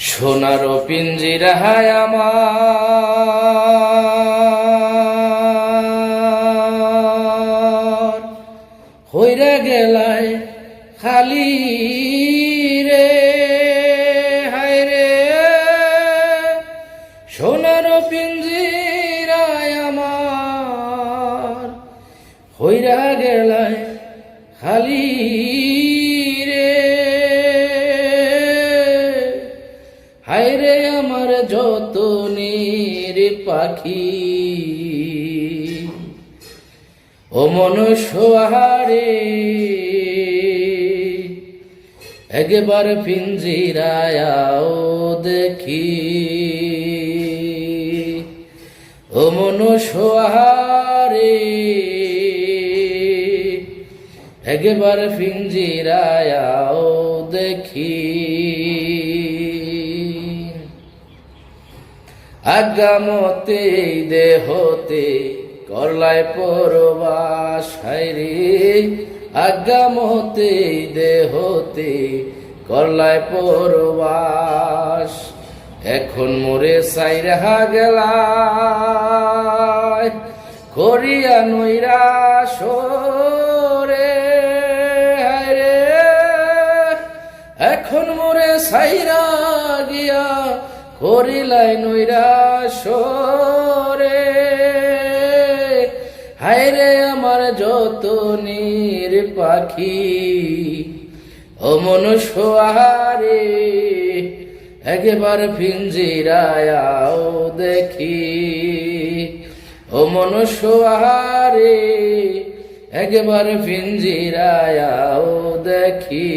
সোনার পিঞ্জিরায় আমার হইরা গেলায় খালি রে, হায় রে সোনার পিঞ্জিরায় আমার হইরা গেলায় খালি রে, হায় রে আমার যতনের পাখি ও মনুষ্যহারে একবার পিঞ্জিরায় দেখি, ও মনুষ্যহারে একবার পিঞ্জিরায় দেখি। আগামতে দেহতে করলাই পরবাস, হায় রে আগামতে দেহতে করলাই পরবাস, এখন মোরে সাইরা গেলায় করিয়া নৈরাশ রে, হায় রে এখন মোরে সাইরা গিয়া করিলাই নৈরাশ রে, হায় রে আমার যতনের পাখি ও মনুষ্যহারে একবার পিঞ্জিরায় দেখি, ও মনুষ্যহারে একবার পিঞ্জিরায় দেখি।